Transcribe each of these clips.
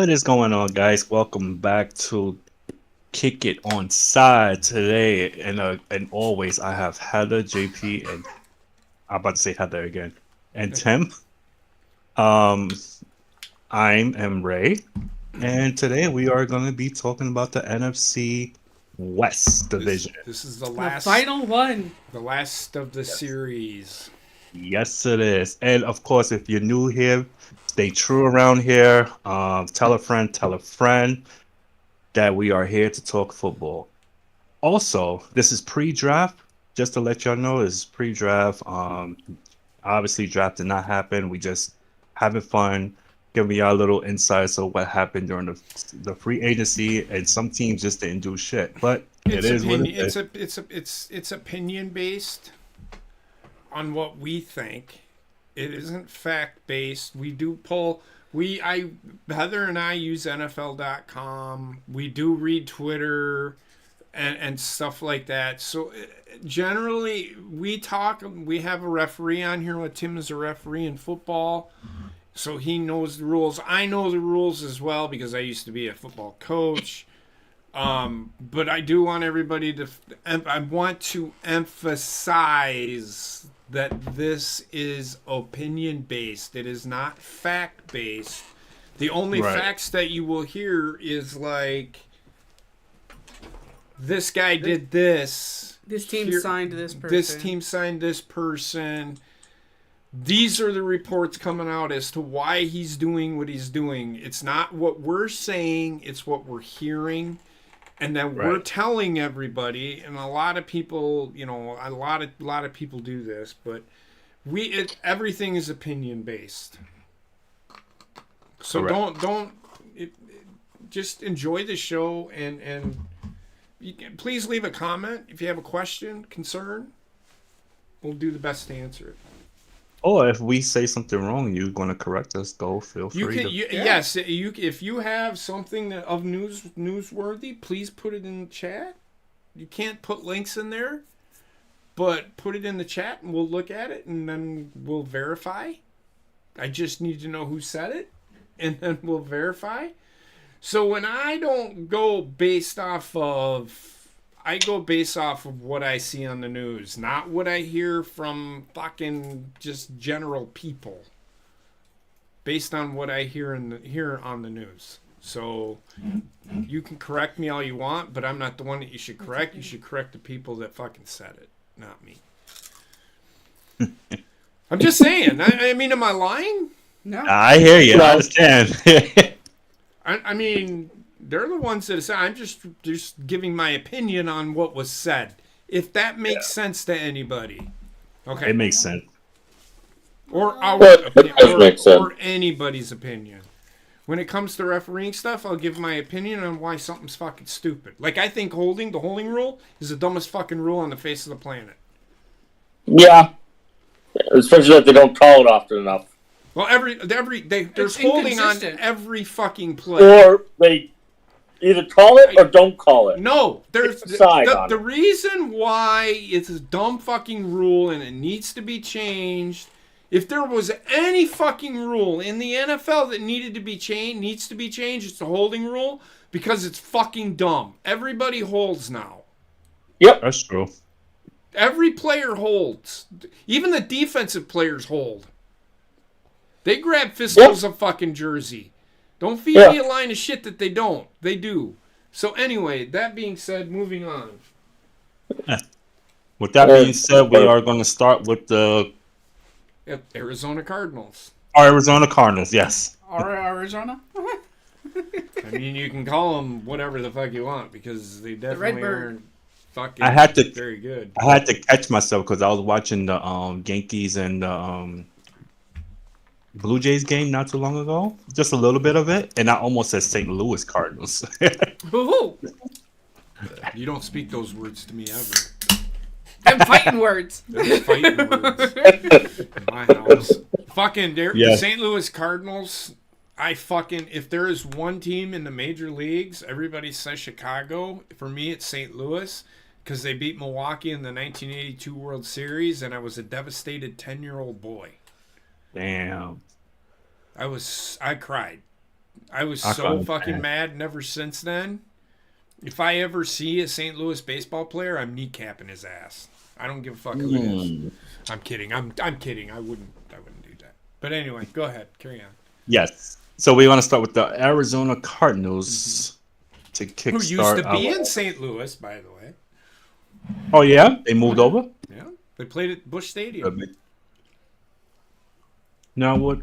What is going on, guys? Welcome back to Kick It on Side today, and always I have Heather, JP, and I'm about to say Heather again, and Tim. Um, I'm Ray, and today we are going to be talking about the NFC West This division. this is the The last final one. the last of the Yes, series. yes, it is. And of course, if you're new here, stay true around here. Tell a friend that we are here to talk football. Also, this is pre-draft. Just to let y'all know, this is pre-draft. Obviously, draft did not happen. We just having fun, giving y'all little insights of what happened during the free agency, and some teams just didn't do shit. But it It's is what it opinion. is. It's opinion based on what we think. It isn't fact based. We do pull. Heather and I use NFL.com. We do read Twitter and stuff like that. So generally, we talk. We have a referee on here. What Tim is a referee in football, so he knows the rules. I know the rules as well because I used to be a football coach. But I do want everybody to. I want to emphasize that this is opinion based. It is not fact based. The only Right, facts that you will hear is like this guy did this. This team Here, signed this person. this team signed this person. These are the reports coming out as to why he's doing what he's doing. It's not what we're saying, it's what we're hearing. And then we're right, telling everybody, and a lot of people, a lot of people do this, but everything is opinion based. So correct. just enjoy the show and please leave a comment if you have a question, concern. We'll do the best to answer it. Or if we say something wrong, you're going to correct us. Go, feel You free can, to. Yeah. yes, if you have something of newsworthy, please put it in the chat. You can't put links in there, but put it in the chat and we'll look at it and then we'll verify. I just need to know who said it, and then we'll verify. So when I don't go based off of, I go based off of what I see on the news, not what I hear from fucking just general people. Based on what I hear on the news. So you can correct me all you want, but I'm not the one that you should correct. You should correct the people that fucking said it, not me. I'm just saying. I mean, am I lying? No. I hear you. I No, understand. I mean, they're the ones that say. I'm just giving my opinion on what was said. If that makes sense to anybody, okay, It makes sense. or our well, it opinion, does make sense. or anybody's opinion. When it comes to refereeing stuff, I'll give my opinion on why something's fucking stupid. Like I think the holding rule is the dumbest fucking rule on the face of the planet. Yeah, especially if they don't call it often enough, Well, there's It's holding on inconsistent. every fucking play. or they either call it or don't call it. No, there's Decide on the it. reason why it's a dumb fucking rule and it needs to be changed. If there was any fucking rule in the NFL that needs to be changed, it's the holding rule because it's fucking dumb. Everybody holds now. Yep. That's true. Every player holds. Even the defensive players hold. They grab Fisco's a fucking jersey. Don't feed me a line of shit that they don't. They do. So anyway, that being said, moving on. With that being said, we are going to start with the Arizona Cardinals. Arizona Cardinals. Yes. Arizona? I mean, you can call them whatever the fuck you want because they definitely Redbird. aren't fucking I had to very good. I had to catch myself because I was watching the Yankees and the Blue Jays game not too long ago, just a little bit of it, and I almost said St. Louis Cardinals. Woohoo! You don't speak those words to me ever. I'm fighting words. They're fighting words in my house. Fucking the Yes. St. Louis Cardinals. If there is one team in the major leagues, everybody says Chicago. For me, it's St. Louis because they beat Milwaukee in the 1982 World Series, and I was a devastated 10-year-old boy. Damn. I cried. I was I so can't fucking understand. mad. And ever since then, if I ever see a St. Louis baseball player, I'm kneecapping his ass. I don't give a fuck who it is. Hmm. I'm kidding. I'm kidding. I wouldn't do that. But anyway, go ahead. Carry on. Yes. So we want to start with the Arizona Cardinals to Who used kickstart to be our. in St. Louis, by the way. Oh yeah, they moved over. Yeah. They played at Busch Stadium. Now what?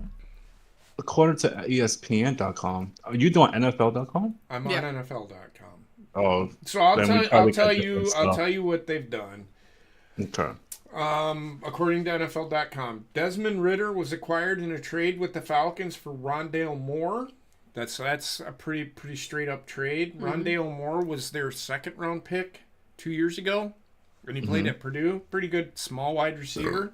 According to ESPN.com, are you doing NFL.com? I'm on Yeah. NFL.com. Oh, So I'll then tell we I'll probably got tell different you I'll stuff. tell you what they've done. Okay. According to NFL.com, Desmond Ritter was acquired in a trade with the Falcons for Rondale Moore. That's a pretty straight up trade. Rondale Moore was their second round pick 2 years ago, and he played at Purdue. Pretty good small wide receiver.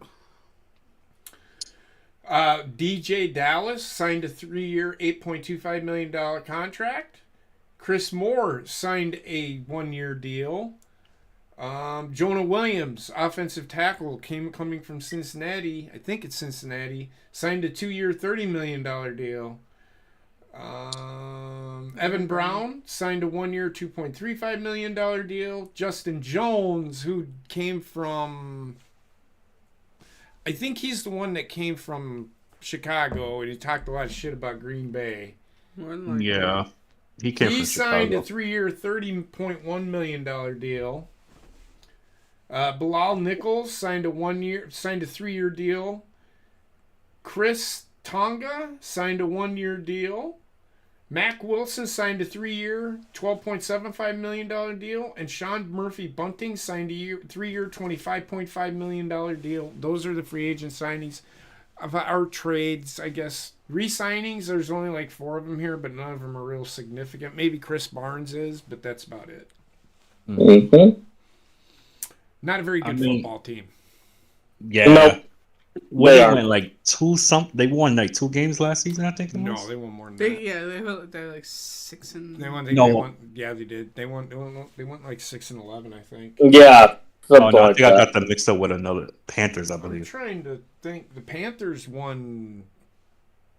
DJ Dallas signed a 3-year, $8.25 million contract. Chris Moore signed a 1-year deal. Jonah Williams, offensive tackle, coming from Cincinnati. I think it's Cincinnati. Signed a 2-year, $30 million deal. Evan Brown signed a 1-year, $2.35 million deal. Justin Jones, who came from... I think he's the one that came from Chicago, and he talked a lot of shit about Green Bay. Yeah, he came He from signed a Chicago. 3-year, $30.1 million deal. Bilal Nichols signed a 3-year deal. Chris Tonga signed a 1-year deal. Mac Wilson signed a 3-year, $12.75 million deal. And Sean Murphy Bunting signed a 3-year, $25.5 million deal. Those are the free agent signings. Of our trades, I guess. Re-signings, there's only like 4 of them here, but none of them are real significant. Maybe Chris Barnes is, but that's about it. Mm-hmm. Not a very good football team. Yeah. Nope. What They they are. went like they won like 2 games last season, I think it No, was. they won more than They that. they're like 6 and They won. No. Yeah, they did. They won like 6-11, I think. Yeah, Oh something no, I like think I that. got them mixed up with another Panthers, I I'm believe. trying to think. The Panthers won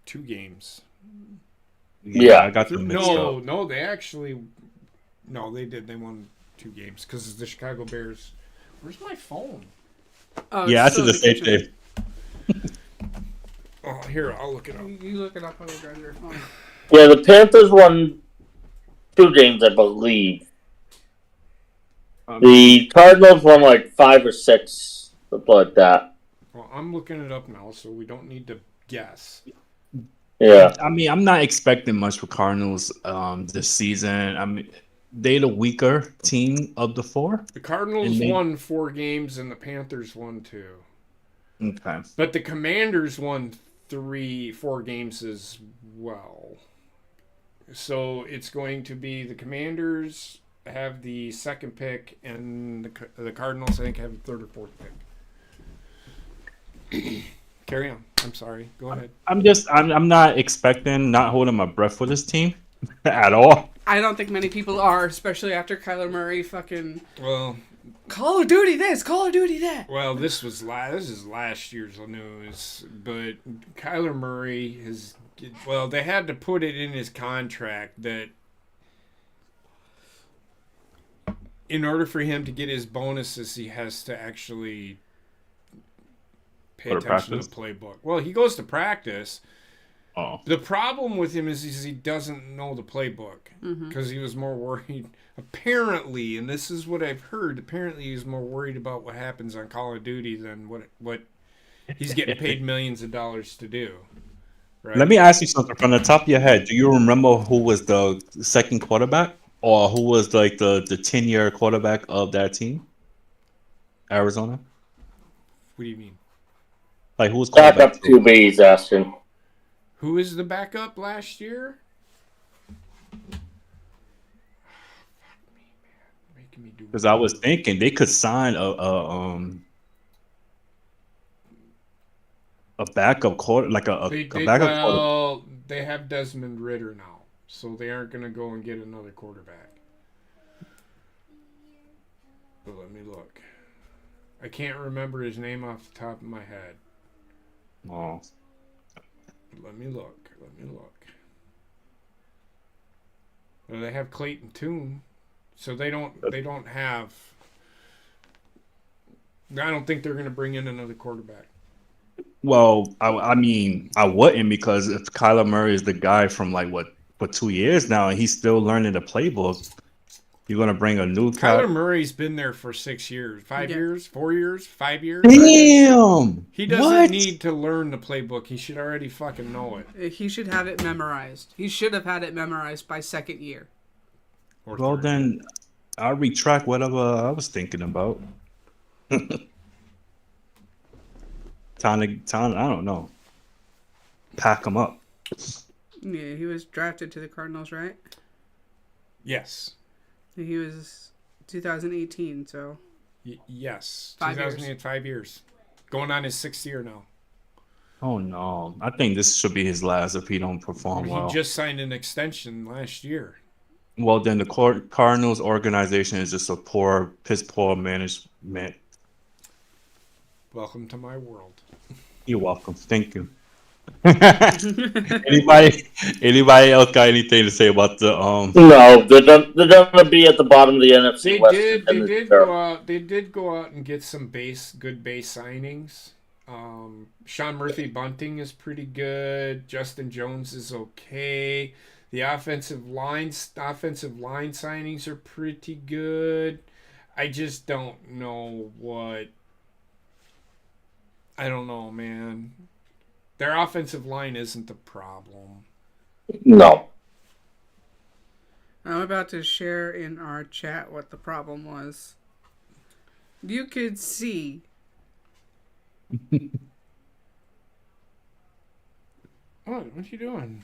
2 games. Yeah, I got them mixed up. No, they actually. No, they did. They won 2 games because the Chicago Bears. Where's my phone? oh, Yeah, I it's said still the in same kitchen. thing. Oh, here, I'll look it up. You look it up. I will grab your phone. Yeah, the Panthers won 2 games, I believe. The Cardinals won like 5 or 6, something like that. Well, I'm looking it up now, so we don't need to guess. Yeah. I mean, I'm not expecting much for Cardinals this season. I mean, they're the weaker team of the 4. The Cardinals And they- won 4 games, and the Panthers won 2. Okay. But the Commanders won 4 games as well. So it's going to be the Commanders have the second pick, and the Cardinals, I think, have the third or fourth pick. Carry on. I'm sorry. Go ahead. I'm not expecting, not holding my breath for this team at all. I don't think many people are, especially after Kyler Murray fucking Well, Call of Duty this, Call of Duty that. this is last year's news, but Kyler Murray has. Well, they had to put it in his contract that in order for him to get his bonuses, he has to actually pay Go to attention practice? to the playbook. Well, he goes to practice. Oh. The problem with him is he doesn't know the playbook because he was more worried. Apparently, and this is what I've heard. Apparently, he's more worried about what happens on Call of Duty than what he's getting paid millions of dollars to do. Right? Let me ask you something from the top of your head. Do you remember who was the second quarterback, or who was like the 10-year quarterback of that team? Arizona. What do you mean? Like who was Backup quarterback? 2B, he's asking. Who is the backup last year? Making me do. Because I was thinking they could sign a backup quarter, like a backup quarter. Well, they have Desmond Ritter now, so they aren't going to go and get another quarterback. But let me look. I can't remember his name off the top of my head. Oh, Let me look. Well, they have Clayton Tune, so they don't have. I don't think they're going to bring in another quarterback. Well, I mean, I wouldn't, because if Kyler Murray is the guy from like what for 2 years now, and he's still learning the playbook, you're gonna bring a new guy. Kyler Murray's been there for 6 years, 5 Yeah. years, 4 years, 5 years. Damn! He doesn't What? need to learn the playbook. He should already fucking know it. He should have it memorized. He should have had it memorized by second year. Or Well, third. then I'll retract whatever I was thinking about. Time, I don't know. Pack him up. Yeah, he was drafted to the Cardinals, right? Yes. He was 2018, so Yes. 5 years. 2008, 5 years. Going on his 6th year now. Oh no! I think this should be his last if he don't perform He well. just signed an extension last year. Well, then the Cardinals organization is just a piss poor management. Welcome to my world. You're welcome. Thank you. anybody else got anything to say about the No, they're gonna be at the bottom of the NFC They West. did go out and get some good base signings. Sean Murphy Bunting is pretty good. Justin Jones is okay. The offensive line signings are pretty good. I just don't know what. I don't know, man. Their offensive line isn't the problem. No. I'm about to share in our chat what the problem was. You could see What are you doing?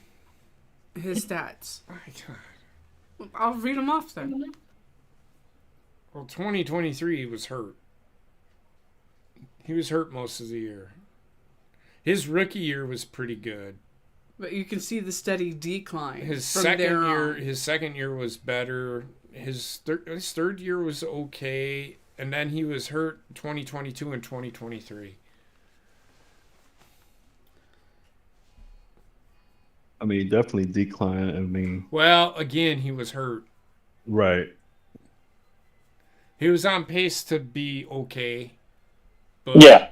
his stats. My God. I'll read them off then. Well, 2023 he was hurt. He was hurt most of the year. His rookie year was pretty good. But you can see the steady decline. His from second there year, on. his second year was better. His third year was okay, and then he was hurt 2022 and 2023. I mean, definitely decline. I mean, Well, again, he was hurt. right. He was on pace to be okay. But Yeah.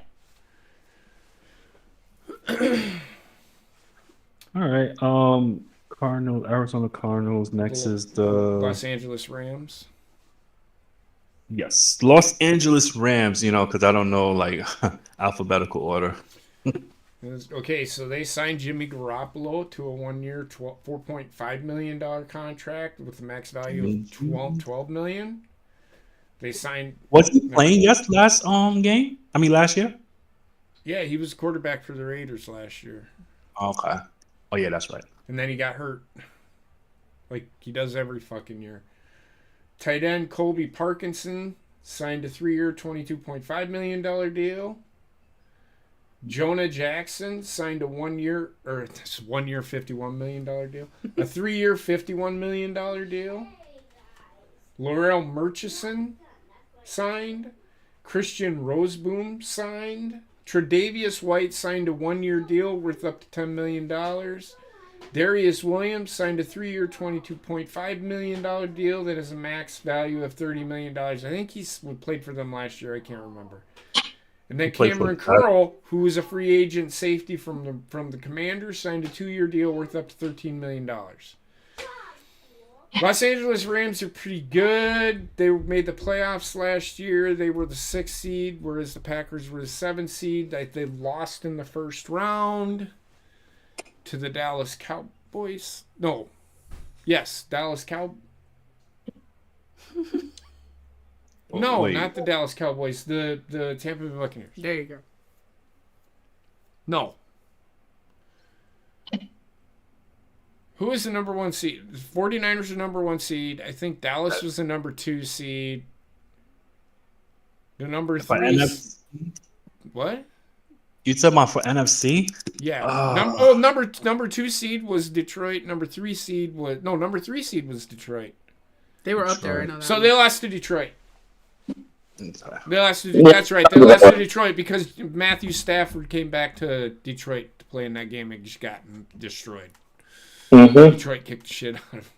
All right. Arizona Cardinals. Next is the Los Angeles Rams. yes, Los Angeles Rams. You know, because I don't know like alphabetical order. Okay, so they signed Jimmy Garoppolo to a 1-year, $4.5 million contract with a max value of $12 million. They signed. Was he playing last game? I mean, last year. Yeah, he was quarterback for the Raiders last year. Okay. Oh yeah, that's right. And then he got hurt. Like he does every fucking year. Tight end Colby Parkinson signed a 3-year, $22.5 million deal. Jonah Jackson signed a 1-year, $51 million deal. A 3-year, $51 million deal. Laurel Murchison signed. Christian Roseboom signed. Tre'Davious White signed a 1-year deal worth up to $10 million. Darius Williams signed a 3-year, $22.5 million deal that has a max value of $30 million. I think he played for them last year. I can't remember. And then Cameron Curl, who was a free agent safety from the Commanders, signed a 2-year deal worth up to $13 million. Los Angeles Rams are pretty good. They made the playoffs last year. They were the 6th seed, whereas the Packers were the 7th seed. They lost in the first round to the Dallas Cowboys. No. Yes, Dallas Cowboys. No, wait. not the Dallas Cowboys. The Tampa Bay Buccaneers. There you go. No. Who is the number 1 seed? The 49ers are the number 1 seed. I think Dallas was the number 2 seed. The number 3. What? You talking about for NFC? Yeah. Number 2 seed was Detroit. Number 3 seed was Detroit. They were up there. I know that. So they lost to Detroit. That's right. They lost to Detroit because Matthew Stafford came back to Detroit to play in that game and just got destroyed. Mm-hmm. Detroit kicked the shit out of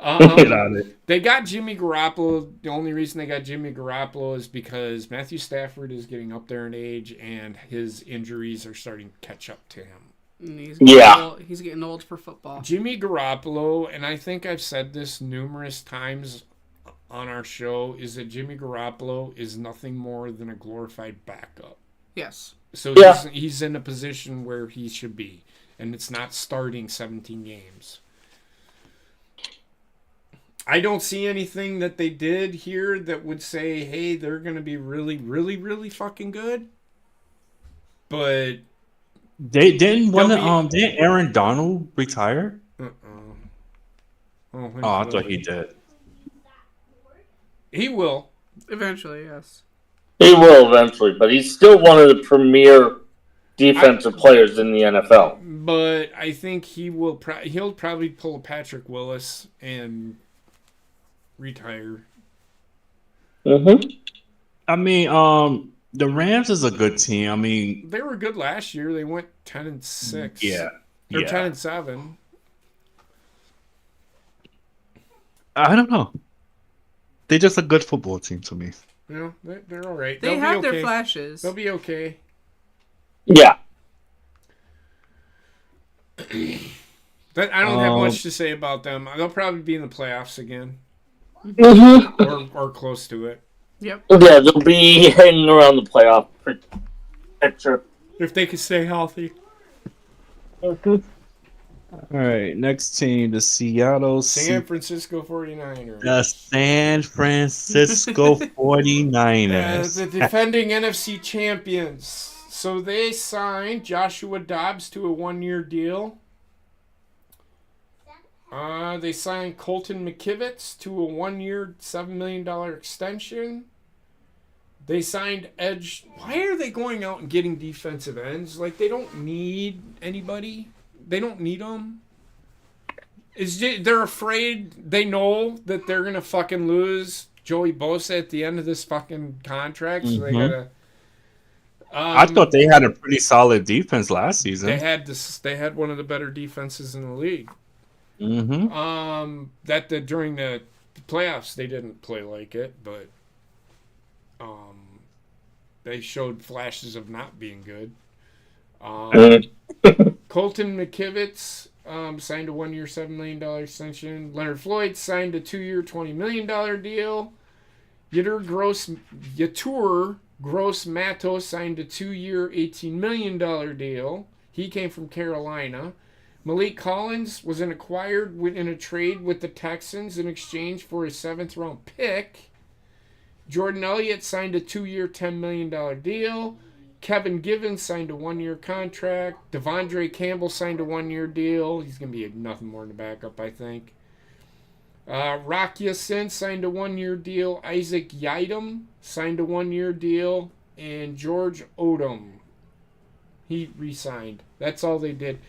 Get out of it. They got Jimmy Garoppolo. The only reason they got Jimmy Garoppolo is because Matthew Stafford is getting up there in age, and his injuries are starting to catch up to him. And he's getting old for football. Jimmy Garoppolo, and I think I've said this numerous times on our show, is that Jimmy Garoppolo is nothing more than a glorified backup. Yes. So he's in a position where he should be, and it's not starting 17 games. I don't see anything that they did here that would say, hey, they're going to be really, really, really fucking good. But Didn't Aaron Donald retire? Oh, I thought he did. He will. Eventually, yes. He will eventually, but he's still one of the premier defensive players in the NFL. But I think he'll probably pull a Patrick Willis and retire. Mm-hmm. I mean, the Rams is a good team. I mean, they were good last year. They went 10-6. Yeah. Or 10-7. I don't know. They're just a good football team to me. Yeah, they're all right. They have their flashes. They'll be okay. Yeah. I don't have much to say about them. They'll probably be in the playoffs again. Mm-hmm. Or close to it. Yep. Yeah, they'll be hanging around the playoff picture. If they could stay healthy. All right, next team, the San Francisco 49ers. The San Francisco 49ers. The defending NFC champions. So they signed Joshua Dobbs to a 1-year deal. They signed Colton McKivitz to a 1-year, $7 million extension. They signed Edge. Why are they going out and getting defensive ends? Like, they don't need anybody. They don't need them. They're afraid. They know that they're going to fucking lose Joey Bosa at the end of this fucking contract. So they got to... I thought they had a pretty solid defense last season. They had one of the better defenses in the league. Mm-hmm. During the playoffs they didn't play like it, but they showed flashes of not being good. Colton McKivitz signed a 1-year, $7 million extension. Leonard Floyd signed a 2-year, $20 million deal. Yatur Gross Matos signed a 2-year, $18 million deal. He came from Carolina. Malik Collins was acquired in a trade with the Texans in exchange for a 7th-round pick. Jordan Elliott signed a 2-year, $10 million deal. Kevin Givens signed a 1-year contract. Devondre Campbell signed a 1-year deal. He's going to be nothing more than a backup, I think. Rock Ya-Sin signed a 1-year deal. Isaac Yiadom signed a 1-year deal. And George Odom, he re-signed. That's all they did.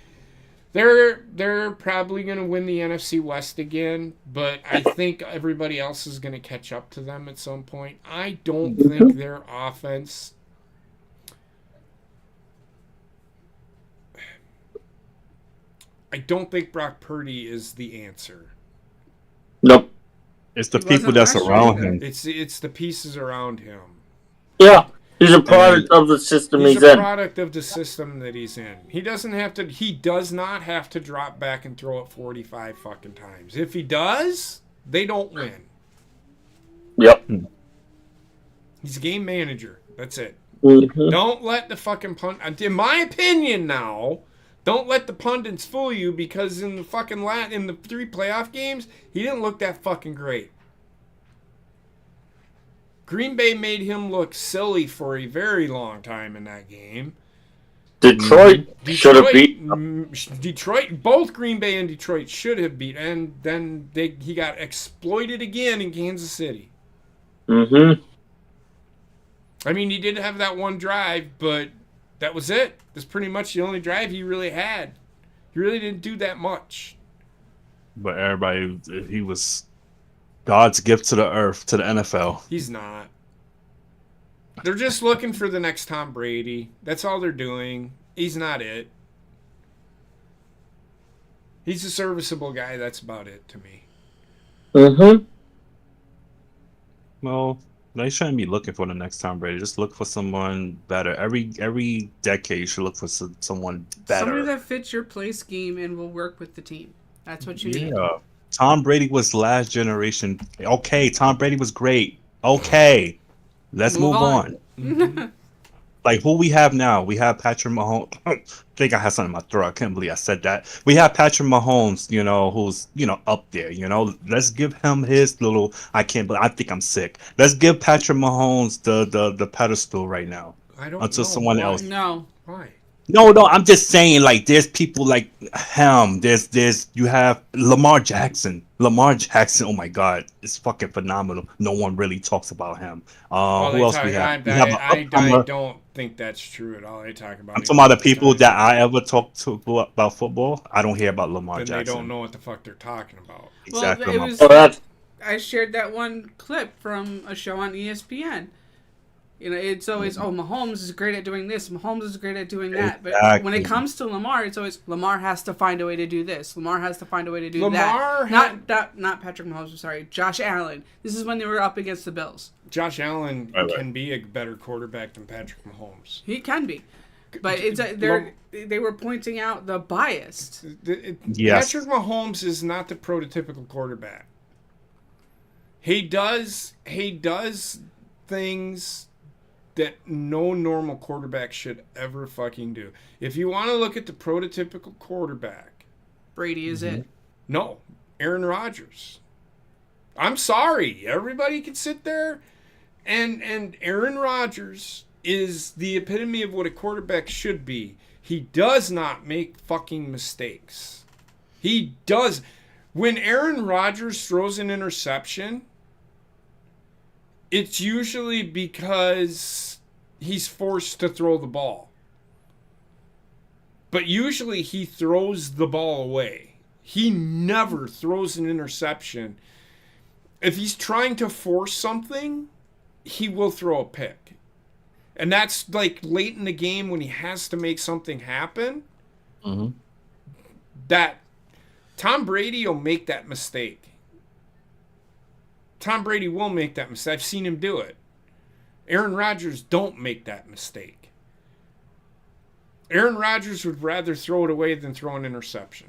They're probably going to win the NFC West again, but I think everybody else is going to catch up to them at some point. I don't think their offense... I don't think Brock Purdy is the answer. Nope. It's the people that's around him. It's the pieces around him. Yeah. He's a product of the system he's in. He's a product of the system that he's in. He does not have to drop back and throw it 45 fucking times. If he does, they don't win. Yep. He's a game manager. That's it. Mm-hmm. Don't let the fucking in my opinion now, don't let the pundits fool you, because in the fucking in the 3 playoff games, he didn't look that fucking great. Green Bay made him look silly for a very long time in that game. Detroit should have beaten. Both Green Bay and Detroit should have beat, and then he got exploited again in Kansas City. Mm-hmm. I mean, he did have that one drive, but that was it. That's pretty much the only drive he really had. He really didn't do that much. But everybody, he was God's gift to the earth, to the NFL. He's not. They're just looking for the next Tom Brady. That's all they're doing. He's not it. He's a serviceable guy. That's about it to me. Mm-hmm. Well, they shouldn't be looking for the next Tom Brady. Just look for someone better. Every decade, you should look for someone Somebody better. that fits your play scheme and will work with the team. That's what you need. Yeah. Tom Brady was last generation. Okay, Tom Brady was great. Okay, let's Move move on. on. Mm-hmm. Like who we have now? We have Patrick Mahomes. I think I had something in my throat. I can't believe I said that. We have Patrick Mahomes, who's up there. Let's give him his little. I can't believe. I think I'm sick. Let's give Patrick Mahomes the pedestal right now I don't until know someone why. else. No. Why? No. I'm just saying. Like, there's people like him. There's you have Lamar Jackson. Lamar Jackson. Oh my God, it's fucking phenomenal. No one really talks about him. Oh, Who they else talk. we have? I, We have an I upcomer. don't think that's true at all. They talk about I'm him talking about all the the people time. that I ever talk to about football. I don't hear about Lamar Then they don't Jackson. know what the fuck they're talking about. Well, Exactly. it was. Well, that's I shared that one clip from a show on ESPN. It's always, Mahomes is great at doing this. Mahomes is great at doing that. But when it Exactly. comes to Lamar, it's always Lamar has to find a way to do this. Lamar has to find a way to do Lamar that. Not Patrick Mahomes. I'm sorry, Josh Allen. This is when they were up against the Bills. Josh Allen Right. can be a better quarterback than Patrick Mahomes. He can be, but they were pointing out the bias. Yes. Patrick Mahomes is not the prototypical quarterback. He does things that no normal quarterback should ever fucking do. If you want to look at the prototypical quarterback, Brady is it. no, Aaron Rodgers. I'm sorry. Everybody can sit there and Aaron Rodgers is the epitome of what a quarterback should be. He does not make fucking mistakes. He does. When Aaron Rodgers throws an interception, it's usually because he's forced to throw the ball. But usually he throws the ball away. He never throws an interception. If he's trying to force something, he will throw a pick. And that's like late in the game when he has to make something happen. Mm-hmm. That Tom Brady will make that mistake. Tom Brady will make that mistake. I've seen him do it. Aaron Rodgers don't make that mistake. Aaron Rodgers would rather throw it away than throw an interception.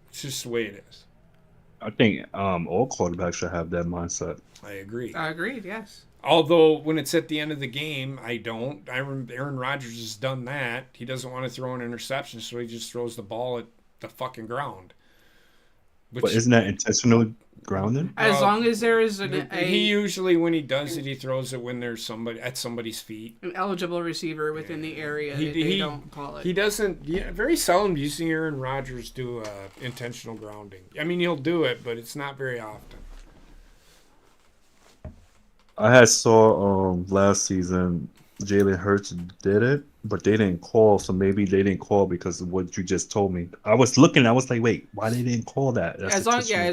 It's just the way it is. I think all quarterbacks should have that mindset. I agree. Agreed. Yes. Although when it's at the end of the game, I don't. Aaron Rodgers has done that. He doesn't want to throw an interception, so he just throws the ball at the fucking ground. But isn't that intentional grounding? As long as there is he usually, when he does it, he throws it when there's somebody at somebody's feet. an eligible receiver within the area, they don't call it. He doesn't. Yeah, very seldom do you see Aaron Rodgers do intentional grounding. I mean, he'll do it, but it's not very often. I had saw last season Jalen Hurts did it, but they didn't call. So maybe they didn't call because of what you just told me. I was looking. I was like, wait, why they didn't call that? That's As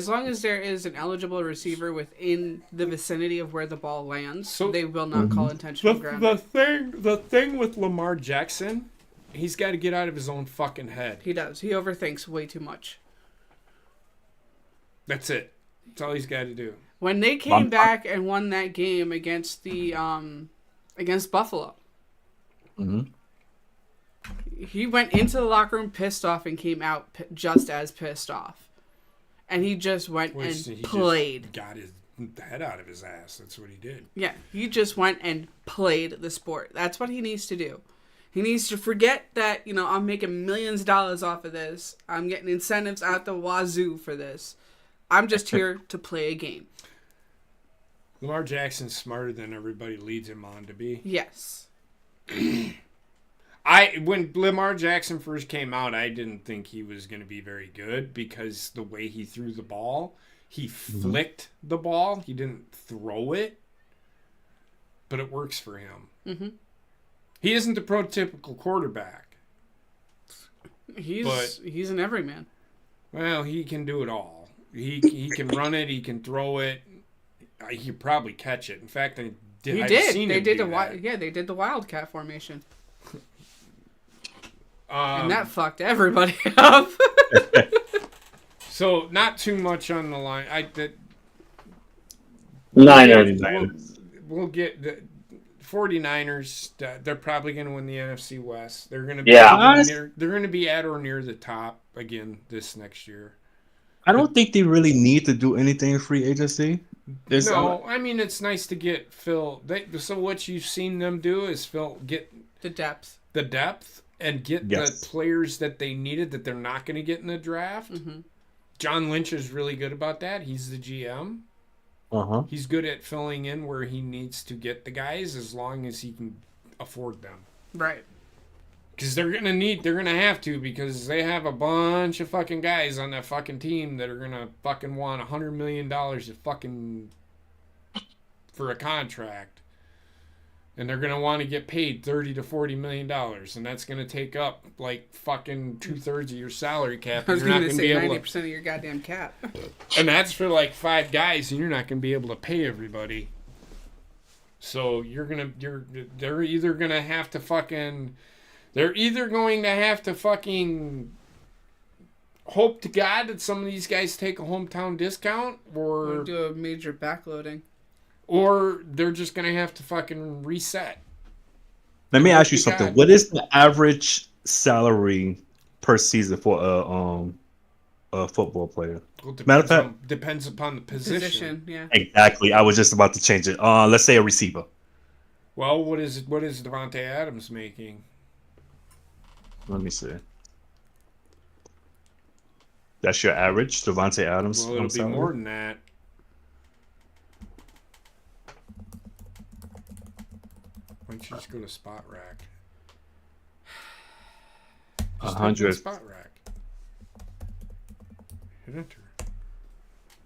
long as there is an eligible receiver within the vicinity of where the ball lands, So- they will not call intentional grounding. The thing with Lamar Jackson, he's got to get out of his own fucking head. He does. He overthinks way too much. That's it. That's all he's got to do. When they came back and won that game against the against Buffalo, Mhm. he went into the locker room pissed off and came out just as pissed off, and he just went He and played. Just got his head out of his ass. That's what he did. Yeah, he just went and played the sport. That's what he needs to do. He needs to forget that, I'm making millions of dollars off of this. I'm getting incentives out the wazoo for this. I'm just here to play a game. Lamar Jackson's smarter than everybody leads him on to be. Yes. When Lamar Jackson first came out, I didn't think he was going to be very good because the way he threw the ball, he flicked the ball. He didn't throw it, but it works for him. Mm-hmm. He isn't the prototypical quarterback. He's an everyman. Well, he can do it all. He can run it. He can throw it. He could probably catch it. In fact, I've seen They him did do that. they did the Wildcat formation, and Um, that fucked everybody up. So not too much on the line. Niners. We'll get the 49ers. They're probably going to win the NFC West. They're going to be Yeah. they're going to be at or near the top again this next year. I don't think they really need to do anything in free agency. No, I mean it's nice to get Phil. So what you've seen them do is get The depth. and get the players that they needed that they're not going to get in the draft. Mm-hmm. John Lynch is really good about that. He's the GM. He's good at filling in where he needs to get the guys as long as he can afford them. Right. Because they're gonna have to, because they have a bunch of fucking guys on that fucking team that are gonna fucking want $100 million for a contract, and they're gonna want to get paid $30 to $40 million, and that's gonna take up like fucking 2/3 of your salary cap. I was going to say able 90% of your goddamn cap. and that's for like 5 guys, and you're not gonna be able to pay everybody. So they're either going to have to fucking hope to God that some of these guys take a hometown discount, Or do a major backloading. Or they're just going to have to fucking reset. Let me ask you something. What is the average salary per season for a football player? Well, Matter of fact, depends upon the position. Yeah. Exactly. I was just about to change it. Let's say a receiver. Well, what is Devontae Adams making? Let me see. That's your average, Devontae Adams? Well, it'll be more than that. Why don't you just go to Spot Rack? 100. Spot Rack. Hit enter.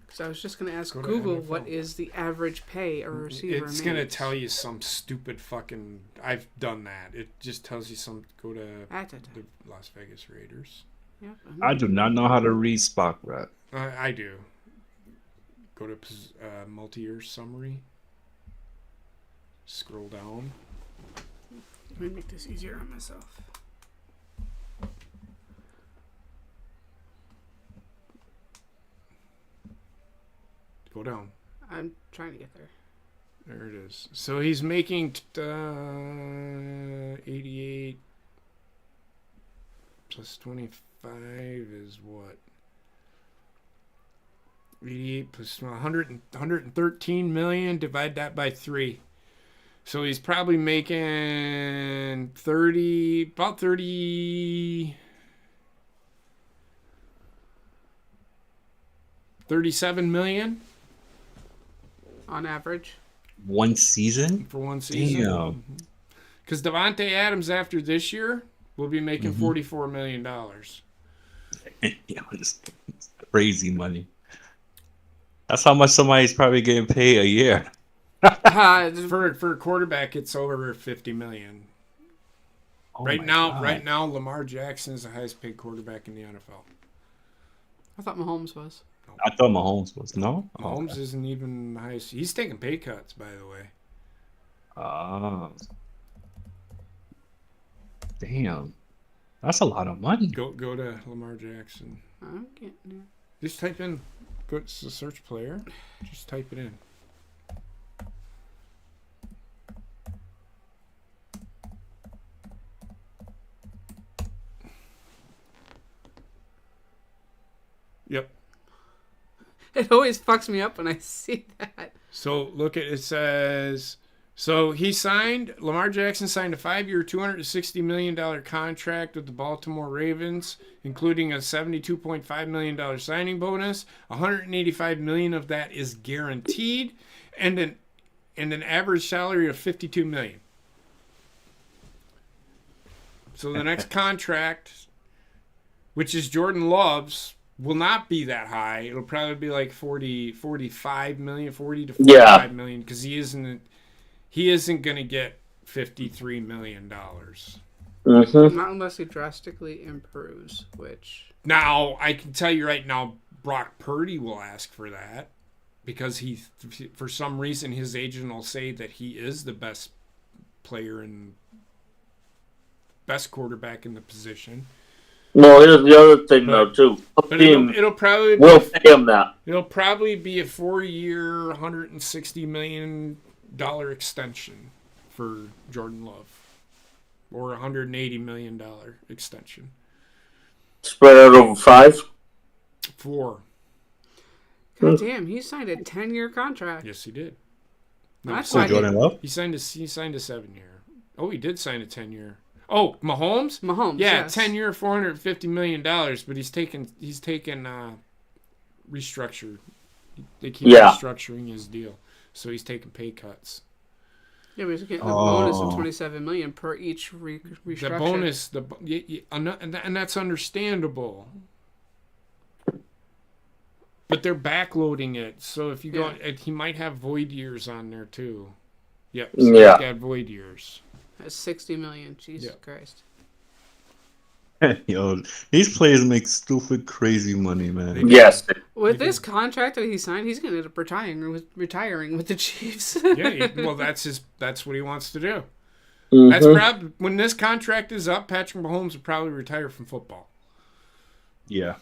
Because I was just going to ask Go to Google NFL. what is the average pay a receiver It's going to tell you some stupid fucking... I've done that. It just tells you some... Go to the Las Vegas Raiders. Yep, I do not know how to read Spock Rat. I do. Go to multi-year summary. Scroll down. Let me make this easier on myself. Go down. I'm trying to get there. There it is. So he's making 88 plus 25 is what? 88 plus 113 million. Divide that by 3. So he's probably making 37 million on average. One season? For one season. Damn. Because Devontae Adams after this year will be making $44 million. Yeah, it's crazy money. That's how much somebody's probably getting paid a year. For a quarterback, it's over $50 million. Oh right now, Lamar Jackson is the highest paid quarterback in the NFL. I thought Mahomes was. I thought Mahomes was. No? Mahomes isn't even the highest. He's taking pay cuts, by the way. Damn. That's a lot of money. Go to Lamar Jackson. I'm getting there. Just type in, go to the search player. Just type it in. Yep. It always fucks me up when I see that. So look at it says. So Lamar Jackson signed a 5-year, $260 million contract with the Baltimore Ravens, including a $72.5 million signing bonus. $185 million of that is guaranteed, and an average salary of $52 million. So the next contract, which is Jordan Love's, will not be that high. It'll probably be like 45 million, 40 to 45 million, because he isn't going to get $53 million. Mm-hmm. Not unless he drastically improves, which... Now, I can tell you right now, Brock Purdy will ask for that, because for some reason, his agent will say that he is the best player and best quarterback in the position. Well, here's the other thing, though, too. But it'll probably We'll pay him that. It'll probably be a 4-year, $160 million extension for Jordan Love, or $180 million extension. Spread out over 5? 4. God damn, he signed a 10-year contract. Yes, he did. That's So why Jordan Love? He signed a 7-year. Oh, he did sign a 10-year. Oh, Mahomes? Mahomes, Yeah, yes. 10-year, $450 million, but he's taken restructure. They keep restructuring his deal, so he's taking pay cuts. Yeah, but he's getting a bonus of $27 million per each restructure. The bonus, and that's understandable. But they're backloading it, so if you go, he might have void years on there too. Yep. So he's got void years. That's $60 million. Jesus Christ. Yo, these players make stupid, crazy money, man. Yes. With this contract that he signed, he's going to end up retiring with the Chiefs. Well, that's what he wants to do. Mm-hmm. That's probably when this contract is up. Patrick Mahomes will probably retire from football. Yeah.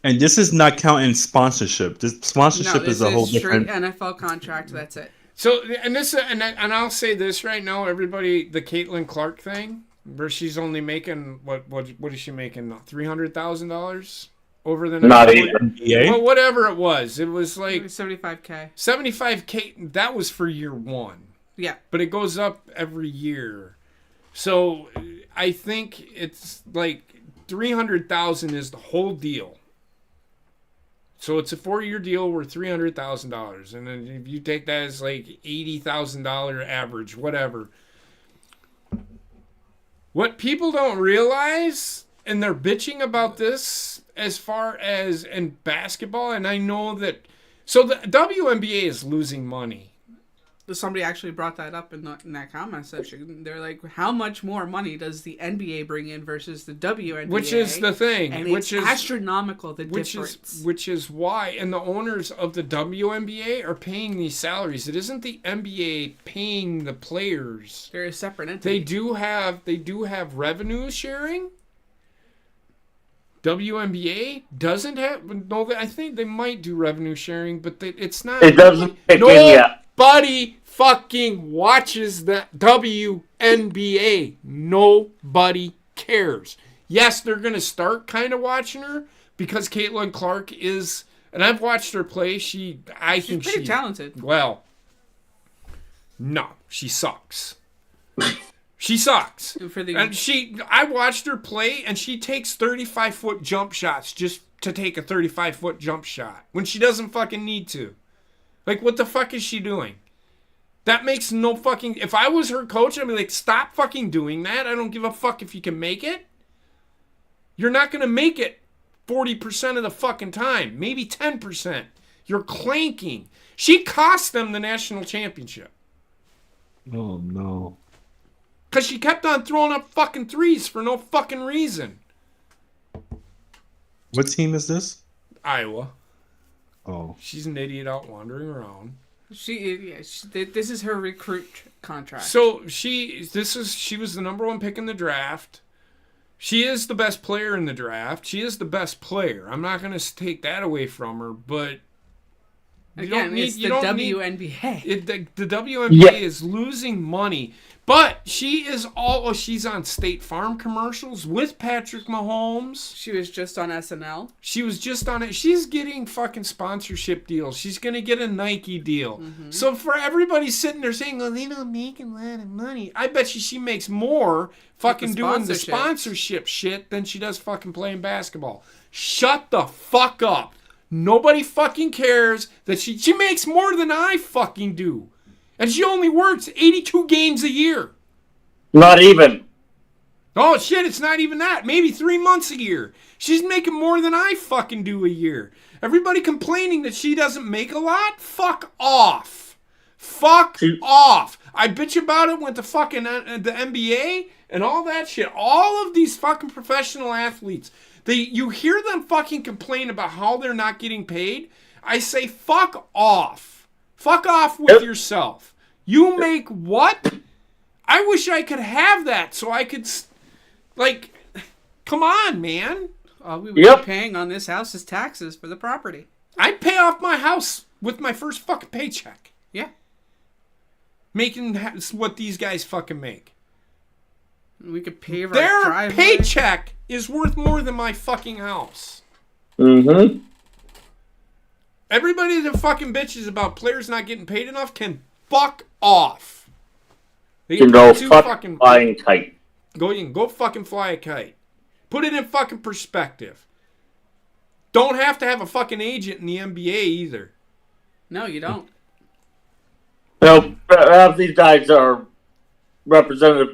And this is not counting sponsorship. This sponsorship is a whole different NFL contract. That's it. So, and I'll say this right now, everybody, the Caitlin Clark thing, where she's only making what is she making? $300,000 over the next not even. Well, whatever it was like $75K. $75K. That was for year one. Yeah, but it goes up every year. So I think it's like $300,000 is the whole deal. So it's a 4-year deal worth $300,000, and then if you take that as like $80,000 average, whatever. What people don't realize, and they're bitching about this as far as in basketball, and I know that, so the WNBA is losing money. Somebody actually brought that up in that comment section. They're like, how much more money does the NBA bring in versus the WNBA? Which is the thing. And which is astronomical, the difference. Which is why, and the owners of the WNBA are paying these salaries. It isn't the NBA paying the players. They're a separate entity. They do have revenue sharing. WNBA doesn't have. No, I think they might do revenue sharing, but it's not. It doesn't kick in yet. Nobody fucking watches the WNBA. Nobody cares. Yes, they're going to start kind of watching her because Caitlin Clark is, and I've watched her play. She's pretty talented. Well, no, she sucks. She sucks. I watched her play, and she takes 35-foot jump shots just to take a 35-foot jump shot when she doesn't fucking need to. Like, what the fuck is she doing? That makes no fucking... If I was her coach, I'd be like, stop fucking doing that. I don't give a fuck if you can make it. You're not going to make it 40% of the fucking time. Maybe 10%. You're clanking. She cost them the national championship. Oh, no. Because she kept on throwing up fucking threes for no fucking reason. What team is this? Iowa. Oh. She's an idiot out wandering around. This is her recruit contract. So she was the number 1 pick in the draft. She is the best player in the draft. She is the best player. I'm not going to take that away from her, but again, it's the WNBA. The WNBA is losing money. But she's on State Farm commercials with Patrick Mahomes. She was just on SNL. She was just on it. She's getting fucking sponsorship deals. She's going to get a Nike deal. Mm-hmm. So for everybody sitting there saying, oh, they don't make a lot of money. I bet she makes more fucking doing the sponsorship shit than she does fucking playing basketball. Shut the fuck up. Nobody fucking cares that she makes more than I fucking do. And she only works 82 games a year. Not even. Oh, shit, it's not even that. Maybe 3 months a year. She's making more than I fucking do a year. Everybody complaining that she doesn't make a lot? Fuck off. Fuck off. I bitch about it with the fucking the NBA and all that shit. All of these fucking professional athletes. You hear them fucking complain about how they're not getting paid. I say fuck off. Fuck off with yourself. You make what? I wish I could have that so I could, like, Come on, man. All we would Yep. be paying on this house is taxes for the property. I'd pay off my house with my first fucking paycheck. Yeah. Making what these guys fucking make. We could pave our Their driveway. paycheck is worth more than my fucking house. Mm-hmm. Everybody that fucking bitches about players not getting paid enough can fuck off. They You can get go too fucking flying kite. Go fucking fly a kite. Put it in fucking perspective. Don't have to have a fucking agent in the NBA either. No, you don't. Half these guys are represented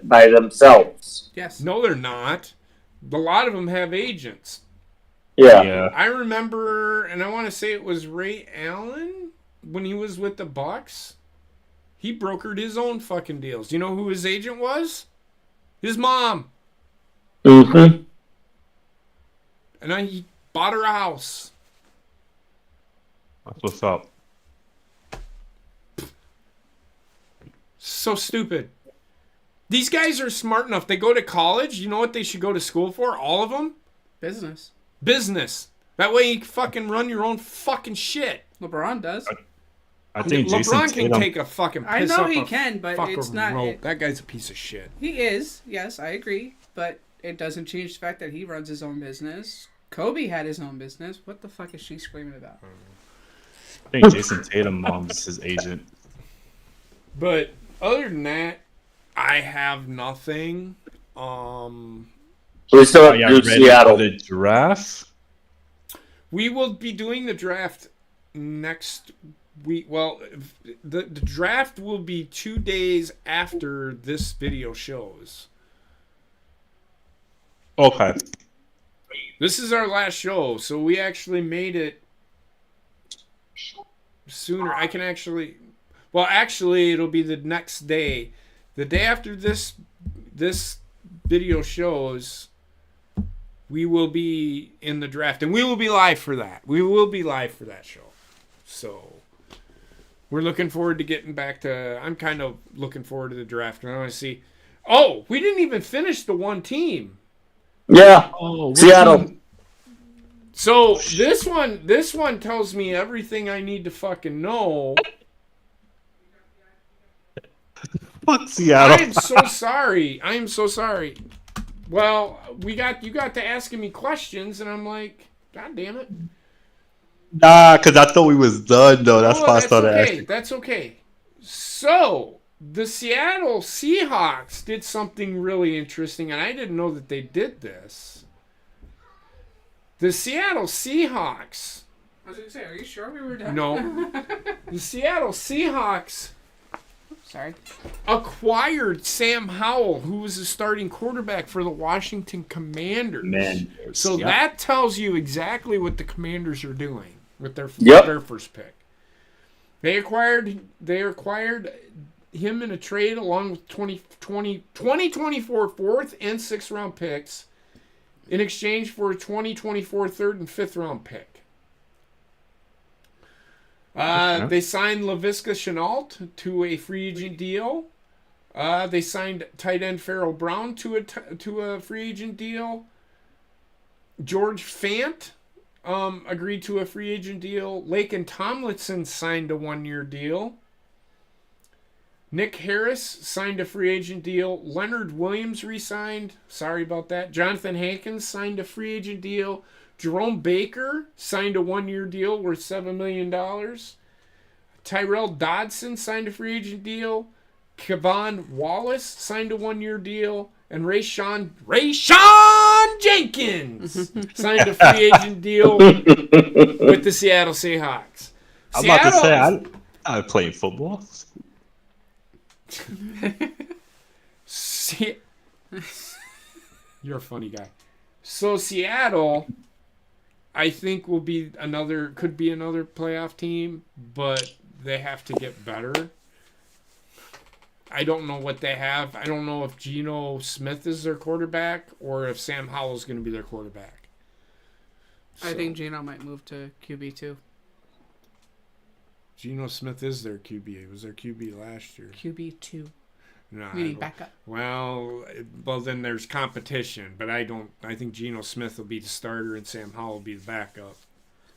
by themselves. Yes. No, they're not. A lot of them have agents. Yeah. Yeah. I remember, and I want to say it was Ray Allen when he was with the Bucks. He brokered his own fucking deals. You know who his agent was? His mom. Mm-hmm. And he bought her a house. That's what's up. So stupid. These guys are smart enough. They go to college. You know what they should go to school for? All of them? Business. Business. That way you can fucking run your own fucking shit. LeBron does. I think Jason LeBron can Tatum. take a fucking I piss know up he a can, but fucking it's not. rope. That guy's a piece of shit. He is. Yes, I agree. But it doesn't change the fact that he runs his own business. Kobe had his own business. What the fuck is she screaming about? I think Jason Tatum is his agent. But other than that, I have nothing. We still have Are to you do ready for Seattle. the draft? We will be doing the draft next week. Well, the draft will be 2 days after this video shows. Okay. This is our last show, so we actually made it sooner. I can actually... Well, actually, it'll be the next day. The day after this video shows, we will be in the draft, and we will be live for that. We will be live for that show. So, we're looking forward to getting back to... I'm kind of looking forward to the draft. I want to see... Oh, we didn't even finish the one team. Yeah. Oh, Seattle. So, this one tells me everything I need to fucking know. Fuck Seattle. I am so sorry. I am so sorry. Well, you got to asking me questions, and I'm like, God damn it. Nah, because I thought we was done, though. That's Oh, why I started okay. asking. That's okay. So, the Seattle Seahawks did something really interesting, and I didn't know that they did this. The Seattle Seahawks. I was going to say, are you sure we were done? No. The Seattle Seahawks Sorry. acquired Sam Howell, who was the starting quarterback for the Washington Commanders. So Yep. that tells you exactly what the Commanders are doing with their Yep. their first pick. They acquired him in a trade along with 2024 fourth and sixth round picks in exchange for a 2024 third and fifth round pick. They signed Laviska Shenault to a free agent deal. They signed tight end Farrell Brown to a free agent deal. George Fant agreed to a free agent deal. Laken Tomlinson signed a 1-year deal. Nick Harris signed a free agent deal. Leonard Williams re-signed. Sorry about that. Jonathan Hankins signed a free agent deal. Jerome Baker signed a 1-year deal worth $7 million. Tyrell Dodson signed a free agent deal. Kevon Wallace signed a 1-year deal. And Rayshawn Jenkins signed a free agent deal with the Seattle Seahawks. I'm about to say, I play football. You're a funny guy. So Seattle, I think could be another playoff team, but they have to get better. I don't know what they have. I don't know if Geno Smith is their quarterback or if Sam Howell is going to be their quarterback. I think Geno might move to QB too. Geno Smith is their QB. He was their QB last year. QB2. No, We need backup. well, then there's competition, but I think Geno Smith will be the starter and Sam Howell will be the backup.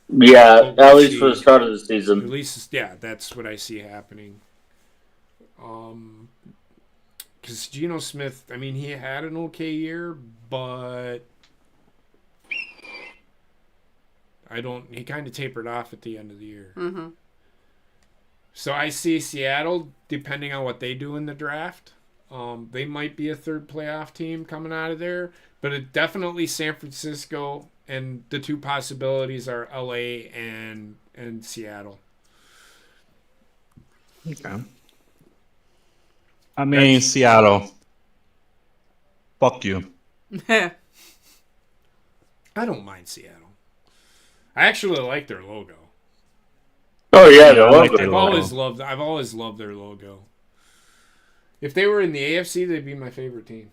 Yeah, We'll at least see. for the start of the At season. least, yeah, that's what I see happening. Because Geno Smith, I mean, he had an okay year, but he kind of tapered off at the end of the year. Mm-hmm. So I see Seattle, depending on what they do in the draft, they might be a third playoff team coming out of there, but it definitely San Francisco, and the two possibilities are LA and Seattle. Okay. I mean, Seattle. Fuck you. I don't mind Seattle. I actually like their logo. Oh yeah, Yeah, I like the their logo. logo. I've always loved their logo. If they were in the AFC, they'd be my favorite team.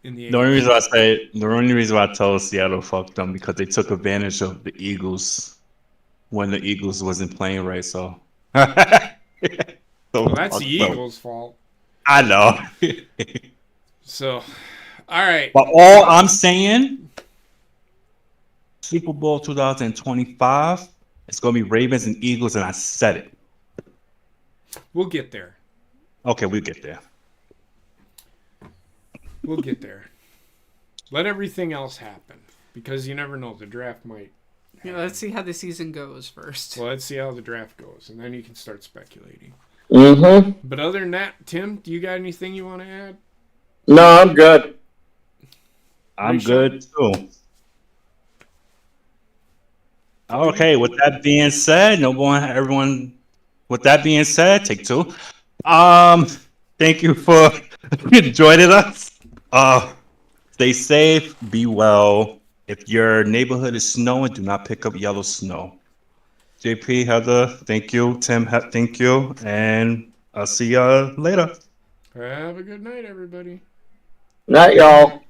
In the The only AFC. reason why I told Seattle fuck them because they took advantage of the Eagles when the Eagles wasn't playing right. So, Well, that's the fuck them. Eagles' fault. I know. So, all right. But all I'm saying, Super Bowl 2025, it's gonna be Ravens and Eagles, and I said it. We'll get there. Okay, we'll get there. We'll get there. Let everything else happen because you never know. The draft might. Yeah, let's see how the season goes first. Well, let's see how the draft goes, and then you can start speculating. Mm-hmm. But other than that, Tim, do you got anything you want to add? No, I'm good. I'm Risha? good too. Okay, with that being said, everyone. With that being said, take two. Thank you for joining us. Stay safe, be well. If your neighborhood is snowing, do not pick up yellow snow. JP, Heather, thank you. Tim, thank you, and I'll see y'all later. Have a good night, everybody. Not y'all.